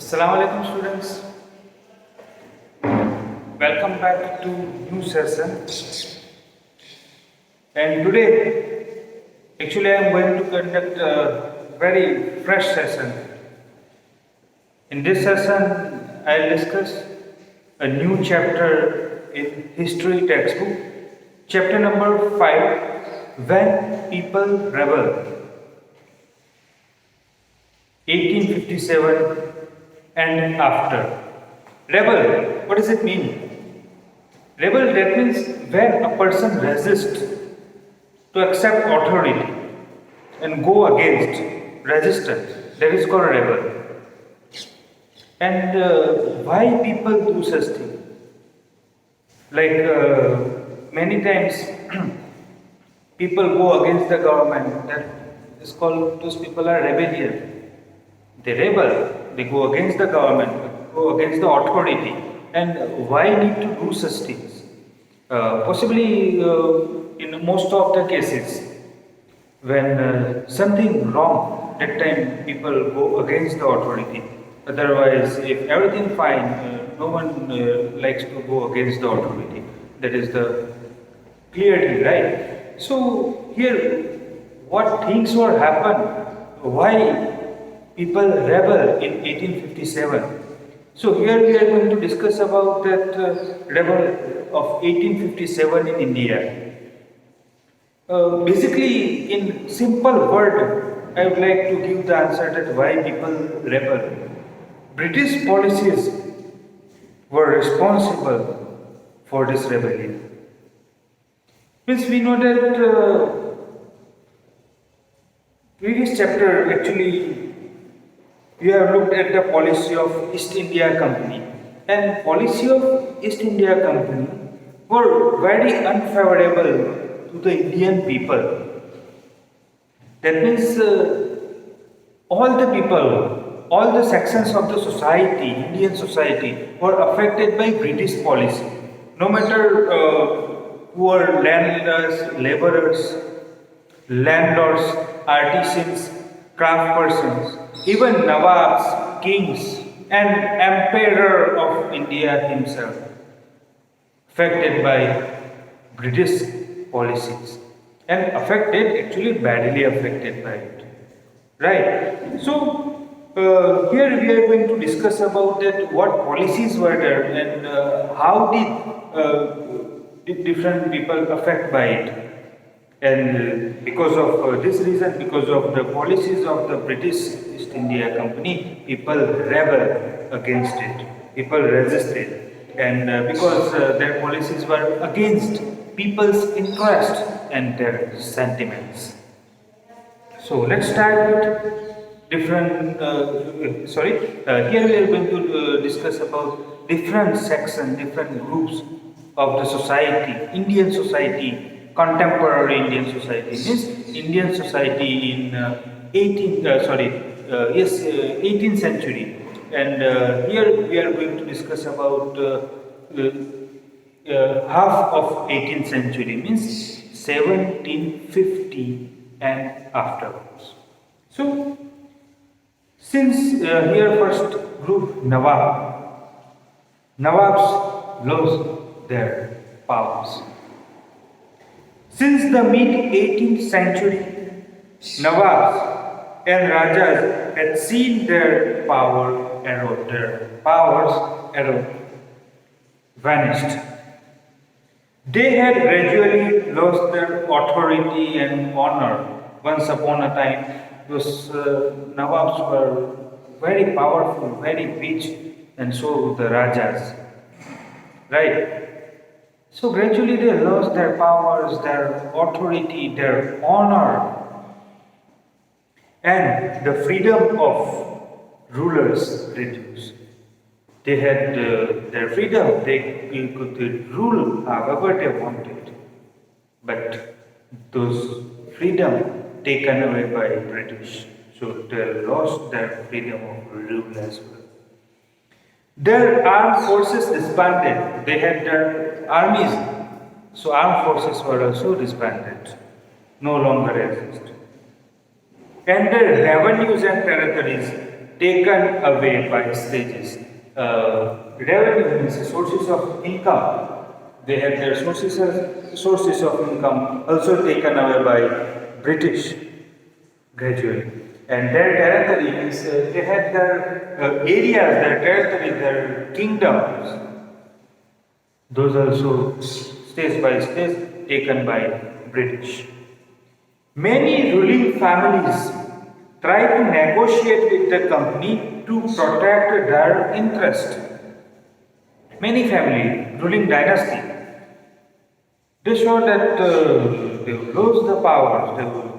Assalamu alaikum students. Welcome back to new session. And today, actually, I am going to conduct a very fresh session. In this session, I will discuss a new chapter in history textbook, chapter number 5, When People Rebel, 1857 and after. Rebel, what does it mean? Rebel, that means when a person resists to accept authority and go against resistance, that is called rebel. And why people do such thing? Like many times people go against the government, that is called, those people are rebellious. They rebel, they go against the government, go against the authority. And why need to do such things? Possibly in most of the cases, when something wrong, that time people go against the authority. Otherwise, if everything fine, no one likes to go against the authority. That is the clearly, right? So here, what things were happen? Why people rebel in 1857? So here we are going to discuss about that rebel of 1857 in India. Basically, in simple word, I would like to give the answer that why people rebel. British policies were responsible for this rebellion. Means we know that previous chapter actually we have looked at the policy of East India Company, and policy of East India Company were very unfavorable to the Indian people. That means all the people, all the sections of the society, Indian society, were affected by British policy. No matter poor landlords, laborers, landlords, artisans, craft persons, even Nawabs, kings, and emperor of India himself, affected by British policies, and affected, actually badly affected by it. Right? So here we are going to discuss about that what policies were there and how did different people affect by it. And because of this reason, because of the policies of the British East India Company, people rebelled against it. People resisted. And because their policies were against people's interest and their sentiments. So let's start with different, here we are going to discuss about different sections, different groups of the society, Indian society, contemporary Indian society, means Indian society in 18th century. And here we are going to discuss about half of 18th century, means 1750 and afterwards. So, since here first group Nawabs lost their powers. Since the mid 18th century, Nawabs and Rajas had seen their powers erode, vanished. They had gradually lost their authority and honor. Once upon a time, those Nawabs were very powerful, very rich, and so the Rajas. Right? So gradually they lost their powers, their authority, their honor, and the freedom of rulers reduced. They had their freedom, they could rule however they wanted, but those freedom taken away by British, so they lost their freedom of rule as well. Their armed forces disbanded. They had their armies, so armed forces were also disbanded, no longer exist. And their revenues and territories taken away by stages. Revenue means sources of income. They had their sources of income also taken away by British gradually. And their territory means they had their areas, their territory, their kingdoms. Those also stage by stage taken by British. Many ruling families tried to negotiate with the company to protect their interest. Many family, ruling dynasty, they show that they will lose the power, they will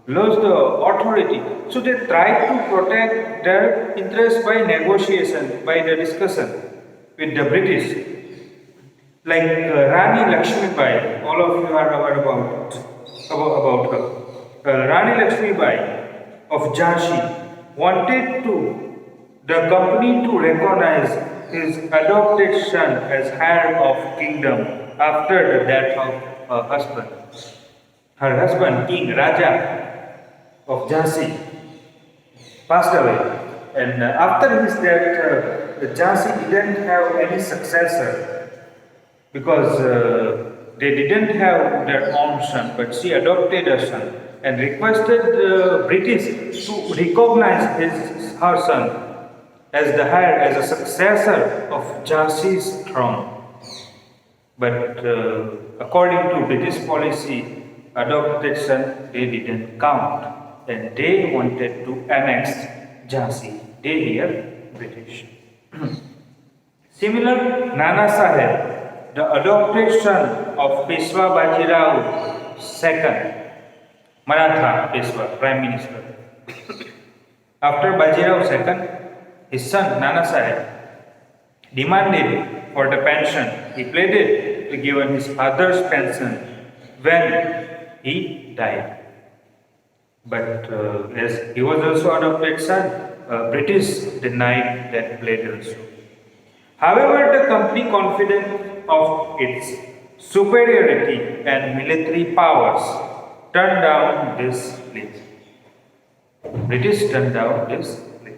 lose the authority. So they try to protect their interest by negotiation, by the discussion with the British. Like Rani Lakshmi Bai, all of you are aware about her. Rani Lakshmi Bai of Jhansi wanted the company to recognize his adopted son as heir of kingdom after the death of her husband. Her husband, King Raja of Jhansi, passed away. And after his death, Jhansi didn't have any successor because they didn't have their own son, but she adopted a son and requested the British to recognize her son as the heir, as a successor of Jhansi's throne. But according to British policy, adopted son, they didn't count, and they wanted to annex Jhansi. They here British. Similar, Nana Sahib, the adopted son of Peshwa Bajirao II, Maratha Peshwa, Prime Minister. After Bajirao II, his son Nana Sahib demanded for the pension. He pleaded to give his father's pension when he died. But as he was also adopted son, British denied that plea also. However, the company, confident of its superiority and military powers, turned down this plea. British turned down this plea.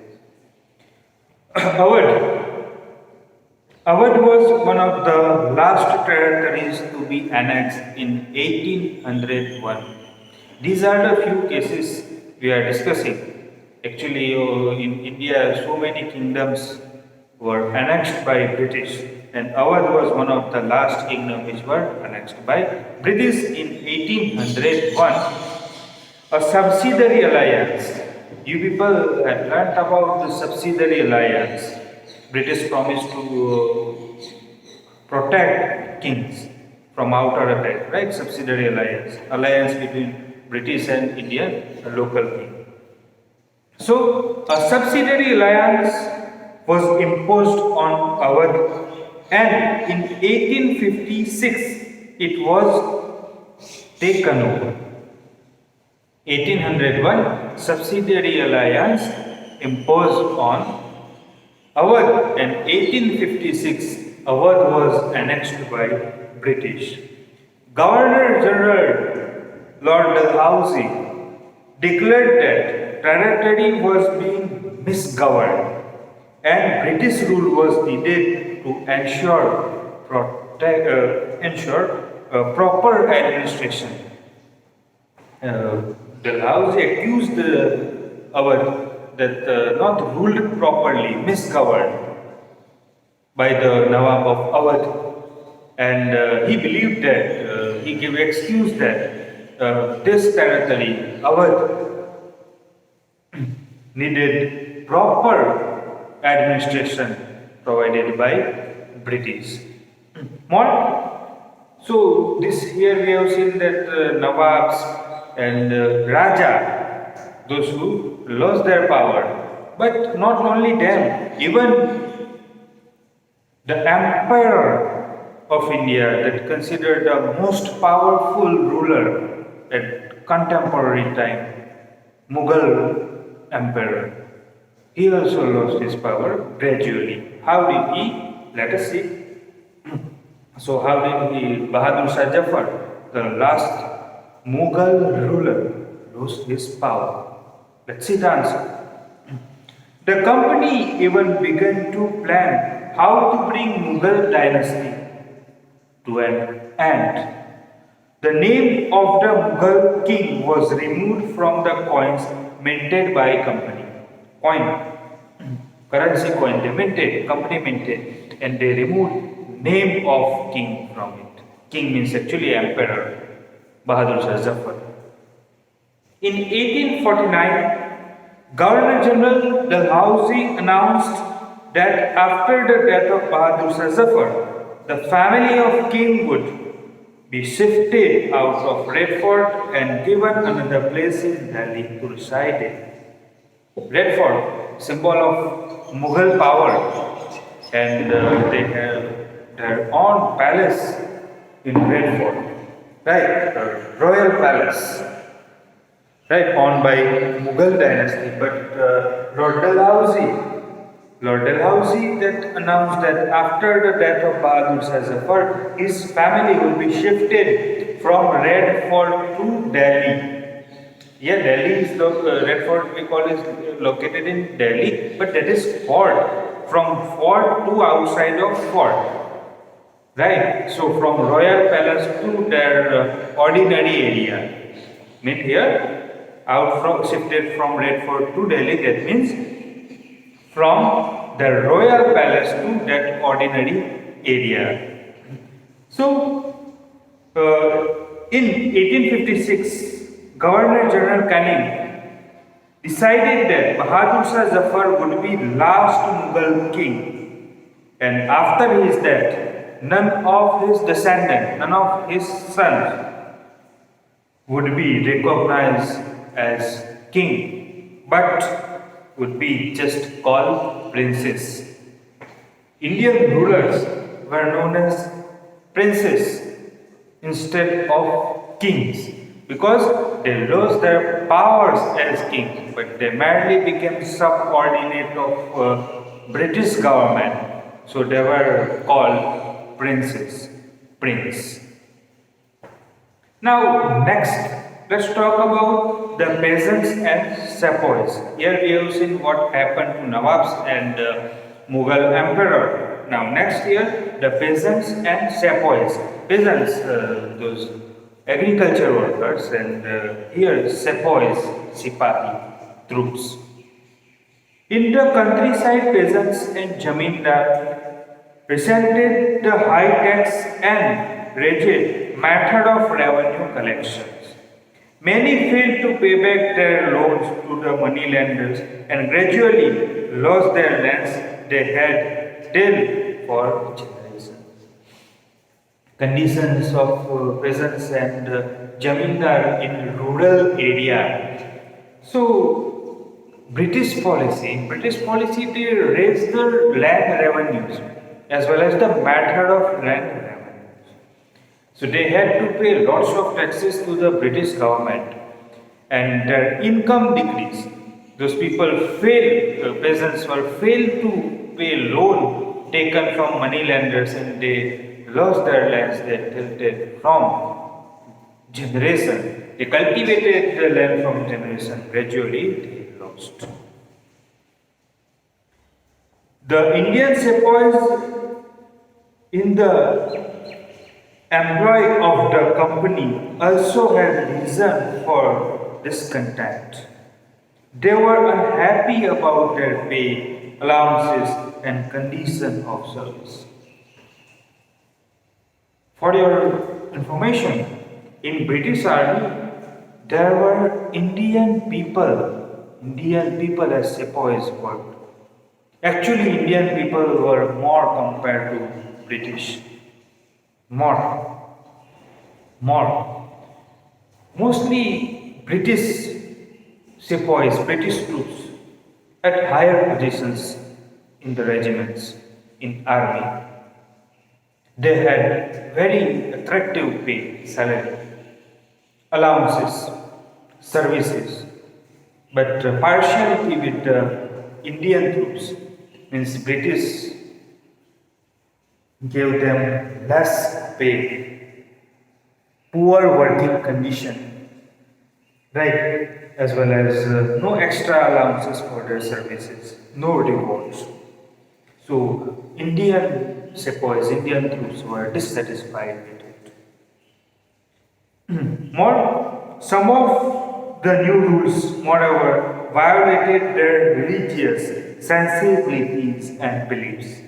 Awadh was one of the last territories to be annexed in 1801. These are the few cases we are discussing. Actually, in India, so many kingdoms were annexed by British, and Awadh was one of the last kingdoms which were annexed by British in 1801. A subsidiary alliance. You people had learnt about the subsidiary alliance. British promised to protect kings from outer attack, right? Subsidiary alliance between British and Indian local king. So a subsidiary alliance was imposed on Awadh, and in 1856 it was taken over. 1801 subsidiary alliance imposed on Awadh, and 1856 Awadh was annexed by British. Governor General Lord Dalhousie declared that territory was being misgoverned and British rule was needed to ensure proper administration. Dalhousie accused Awadh that not ruled properly, misgoverned by the Nawab of Awadh, and he believed that, he gave excuse that this territory, Awadh, needed proper administration provided by British. More? So this here we have seen that Nawabs and Raja, those who lost their power, but not only them, even the Emperor of India, that considered the most powerful ruler at contemporary time, Mughal Emperor, he also lost his power gradually. How did he? Let us see. So how did he, Bahadur Shah Jafar, the last Mughal ruler, lose his power? Let's see the answer. The company even began to plan how to bring Mughal dynasty to an end. The name of the Mughal king was removed from the coins minted by company. Coin, currency coin, they minted, company minted, and they removed name of king from it. King means actually emperor, Bahadur Shah Zafar. In 1849, Governor General Dalhousie announced that after the death of Bahadur Shah Zafar, the family of king would be shifted out of Red Fort and given another place in Delhi to reside in. Red Fort, symbol of Mughal power, and they have their own palace in Red Fort, right? The royal palace, right, owned by Mughal dynasty. But Lord Dalhousie that announced that after the death of Bahadur Shah Zafar, his family will be shifted from Red Fort to Delhi. Yeah, Delhi is Red Fort we call is located in Delhi, but that is fort, from fort to outside of fort, right? So from royal palace to their ordinary area. Mean here, out from shifted from Red Fort to Delhi. That means from the royal palace to that ordinary area. So in 1856. Governor General Canning decided that Bahadur Shah Zafar would be last Mughal king, and after his death, none of his descendants, none of his sons would be recognized as king, but would be just called princes. Indian rulers were known as princes instead of kings, because they lost their powers as kings, but they merely became subordinate of British government. So they were called princes, prince. Now next, let's talk about the peasants and sepoys. Here we have seen what happened to Nawabs and Mughal emperor. Now next year, the peasants and sepoys. Peasants, those agriculture workers, and here sepoys, sipahi, troops. In the countryside, peasants and jamindar resented the high tax and rigid method of revenue collections. Many failed to pay back their loans to the moneylenders and gradually lost their lands they had till for generations. Conditions of peasants and jamindar in rural area. So British policy, they raised the land revenues as well as the method of land revenues. So they had to pay lots of taxes to the British government, and their income decreased. Those people failed, peasants were failed to pay loan taken from moneylenders, and they lost their lands they tilted from generation. They cultivated the land from generation. Gradually they lost. The Indian sepoys in the employ of the company also had reason for discontent. They were unhappy about their pay, allowances, and condition of service. For your information, in British Army, there were Indian people as sepoys worked. Actually, Indian people were more compared to British. More. Mostly British sepoys, British troops at higher positions in the regiments, in army. They had very attractive pay, salary, allowances, services, but partiality with the Indian troops means British gave them less pay, poor working condition, right? As well as no extra allowances for their services, no rewards. So Indian sepoys, Indian troops were dissatisfied with it. More, some of the new rules, moreover, violated their religious sensibilities and beliefs.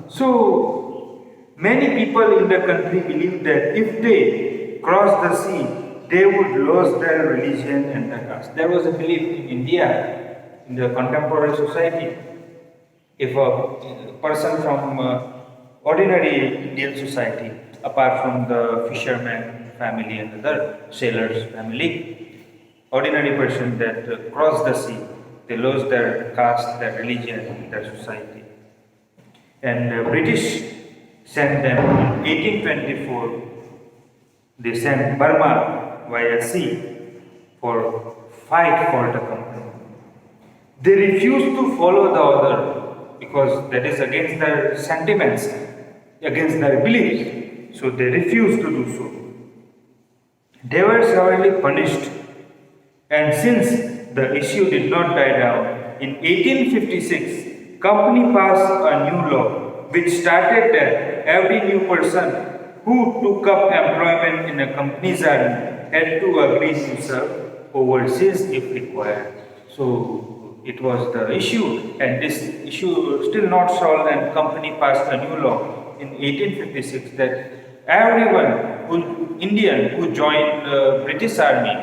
So many people in the country believe that if they cross the sea, they would lose their religion and their caste. There was a belief in India, in the contemporary society, if a person from ordinary Indian society, apart from the fisherman family and other sailors family, ordinary person that cross the sea, they lose their caste, their religion, their society. And British sent them in 1824. They sent Burma via sea for fight for the company. They refused to follow the order because that is against their sentiments, against their beliefs. So they refused to do so. They were severely punished. And since the issue did not die down, in 1856, company passed a new law which stated that every new person who took up employment in a company's army had to agree to serve overseas if required. So it was the issue, and this issue still not solved, and company passed a new law in 1856 that everyone Indian who joined the British army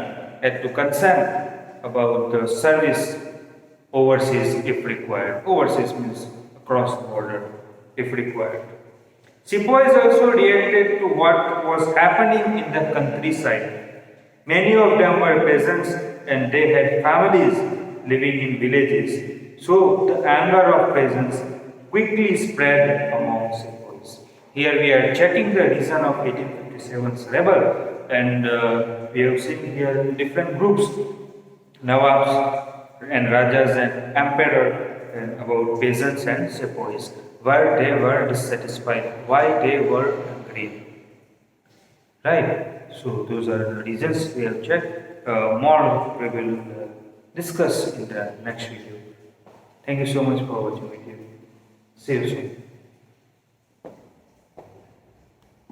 had to consent about the service overseas if required. Overseas means across the border if required. Sepoys also reacted to what was happening in the countryside. Many of them were peasants and they had families living in villages. So the anger of peasants quickly spread among sepoys. Here we are checking the reason of 1857's rebel, and we have seen here different groups, Nawabs and Rajas and Emperor, and about peasants and sepoys, why they were dissatisfied, why they were angry. Right? So those are the reasons we have checked. More we will discuss in the next video. Thank you so much for watching video. See you soon.